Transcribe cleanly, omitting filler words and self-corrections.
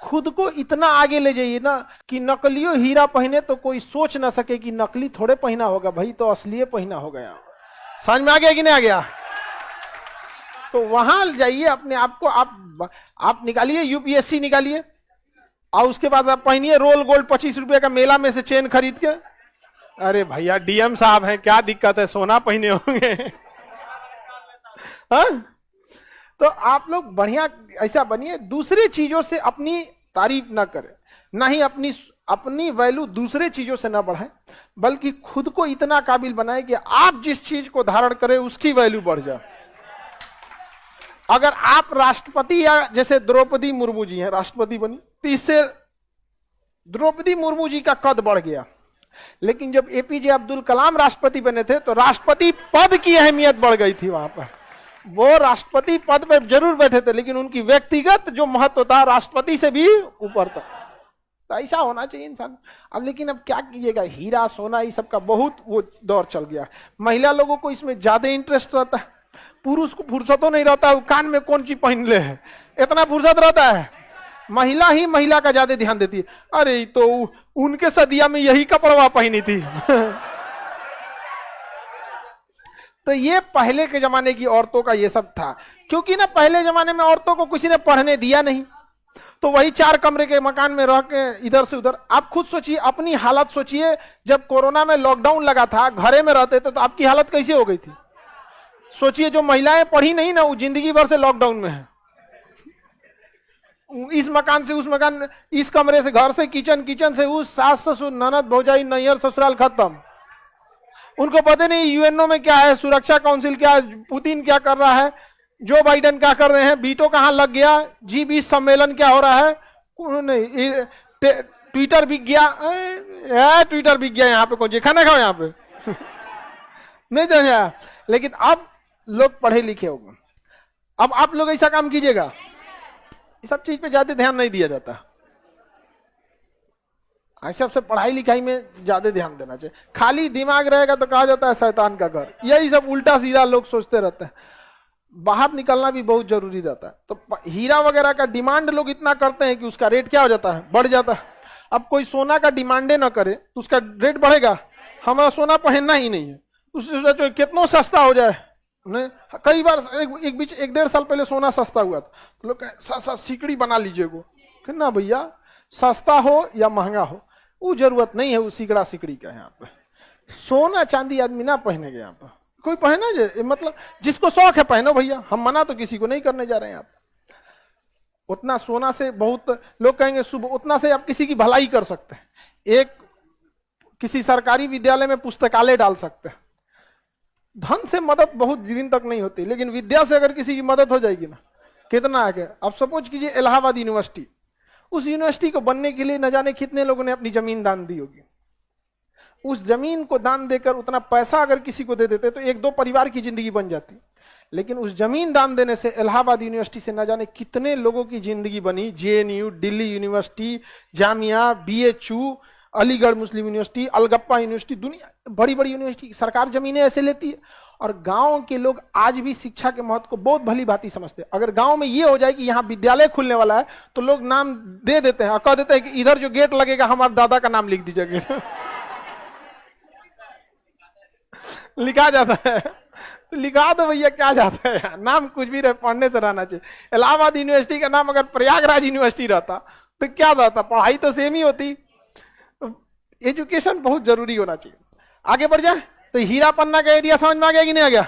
खुद को इतना आगे ले जाइए ना कि नकलियो हीरा पहने तो कोई सोच ना सके कि नकली थोड़े पहना होगा, भाई तो असली पहना हो गया। समझ में आ गया कि नहीं आ गया? तो वहां जाइए, अपने आप को आप निकालिए, यूपीएससी निकालिए, और उसके बाद आप पहनिए रोल गोल्ड 25 रुपए का मेला में से चेन खरीद के। अरे भैया डीएम साहब हैं, क्या दिक्कत है, सोना पहने होंगे। हाँ? तो आप लोग बढ़िया ऐसा बनिए, दूसरी चीजों से अपनी तारीफ ना करें, ना ही अपनी वैल्यू दूसरे चीजों से ना बढ़ाएं, बल्कि खुद को इतना काबिल बनाएं कि आप जिस चीज को धारण करें उसकी वैल्यू बढ़ जाए। अगर आप राष्ट्रपति, या जैसे द्रौपदी मुर्मू जी हैं, राष्ट्रपति बनी तो इससे द्रौपदी मुर्मू जी का कद बढ़ गया। लेकिन जब एपीजे अब्दुल कलाम राष्ट्रपति बने थे तो राष्ट्रपति पद की अहमियत बढ़ गई थी। वहां पर वो राष्ट्रपति पद पर जरूर बैठे थे, लेकिन उनकी व्यक्तिगत जो महत्व था राष्ट्रपति से भी ऊपर था। तो ऐसा होना चाहिए इंसान। अब लेकिन अब क्या कीजिएगा, हीरा सोना ये सब का बहुत वो दौर चल गया। महिला लोगों को इसमें ज्यादा इंटरेस्ट रहता है, पुरुष को फुर्सतों नहीं रहता, वो कान में कौन चीज पहन ले है, इतना फुर्सत रहता है। महिला ही महिला का ज्यादा ध्यान देती है। अरे तो उनके सदिया में यही कपड़वा पहनी थी। तो ये पहले के जमाने की औरतों का ये सब था, क्योंकि ना पहले जमाने में औरतों को किसी ने पढ़ने दिया नहीं, तो वही 4 कमरे के मकान में रह के इधर से उधर। आप खुद सोचिए, अपनी हालत सोचिए, जब कोरोना में लॉकडाउन लगा था, घरे में रहते थे, तो आपकी हालत कैसे हो गई थी? सोचिए, जो महिलाएं पढ़ी नहीं ना, वो जिंदगी भर से लॉकडाउन में है। इस मकान से उस मकान, इस कमरे से घर से किचन, किचन से उस, सास ससुर ननद भौजाई नैयर ससुराल खत्म। उनको पता नहीं यूएनओ में क्या है, सुरक्षा काउंसिल क्या है, पुतिन क्या कर रहा है, जो बाइडेन क्या कर रहे हैं, बीटो कहां लग गया, G20 सम्मेलन क्या हो रहा है, नहीं ट्विटर बिक गया, ट्विटर बिक गया। यहाँ पे कौन जी खाना खाओ यहाँ पे। नहीं जाने। लेकिन अब लोग पढ़े लिखे होंगे, अब आप लोग ऐसा काम कीजिएगा, इस सब चीज पे ज्यादा ध्यान नहीं दिया जाता। ऐसे सबसे पढ़ाई लिखाई में ज्यादा ध्यान देना चाहिए। खाली दिमाग रहेगा तो कहा जाता है शैतान का घर, यही सब उल्टा सीधा लोग सोचते रहते हैं। बाहर निकलना भी बहुत जरूरी रहता है। तो हीरा वगैरह का डिमांड लोग इतना करते हैं कि उसका रेट क्या हो जाता है, बढ़ जाता है। अब कोई सोना का डिमांडे ना करे तो उसका रेट बढ़ेगा। हमारा सोना पहनना ही नहीं है, उससे कितना सस्ता हो जाए। कई बार एक बीच 1-1.5 साल पहले सोना सस्ता हुआ था, लोग सिकड़ी बना लीजिएगा। ना भैया, सस्ता हो या महंगा हो, वो जरूरत नहीं है वो सिकड़ा सिकड़ी का। यहाँ पे सोना चांदी आदमी ना पहनेगा। यहाँ पे कोई पहना, मतलब जिसको शौक है पहनो भैया, हम मना तो किसी को नहीं करने जा रहे हैं। आप उतना सोना से, बहुत लोग कहेंगे सुबह, उतना से आप किसी की भलाई कर सकते हैं। एक किसी सरकारी विद्यालय में पुस्तकालय डाल सकते हैं। धन से मदद बहुत दिन तक नहीं होती, लेकिन विद्या से अगर किसी की मदद हो जाएगी ना, कितना आगे। अब सपोज कीजिए इलाहाबाद यूनिवर्सिटी, उस यूनिवर्सिटी को बनने के लिए न जाने कितने लोगों ने अपनी जमीन दान दी होगी। उस जमीन को दान देकर उतना पैसा अगर किसी को दे देते तो 1-2 परिवार की जिंदगी बन जाती। लेकिन उस जमीन दान देने से इलाहाबाद यूनिवर्सिटी से न जाने कितने लोगों की जिंदगी बनी। JNU, Delhi university, Jamia, BHU, Aligarh Muslim university, Alagappa university, दुनिया बड़ी बड़ी यूनिवर्सिटी सरकार जमीनें ऐसे लेती है। और गांव के लोग आज भी शिक्षा के महत्व को बहुत भली भांति समझते हैं। अगर गांव में ये हो जाए कि यहाँ विद्यालय खुलने वाला है तो लोग नाम दे देते हैं और कह देते हैं कि इधर जो गेट लगेगा हमारे दादा का नाम लिख दीजिए। लिखा जाता है तो लिखा दो भैया, क्या जाता है, नाम कुछ भी रहे, पढ़ने से रहना चाहिए। इलाहाबाद यूनिवर्सिटी का नाम अगर प्रयागराज यूनिवर्सिटी रहता तो क्या रहता, पढ़ाई तो सेम ही होती। एजुकेशन बहुत जरूरी होना चाहिए। आगे बढ़ जाए तो हीरा पन्ना का एरिया समझ में आ गया कि नहीं आ गया?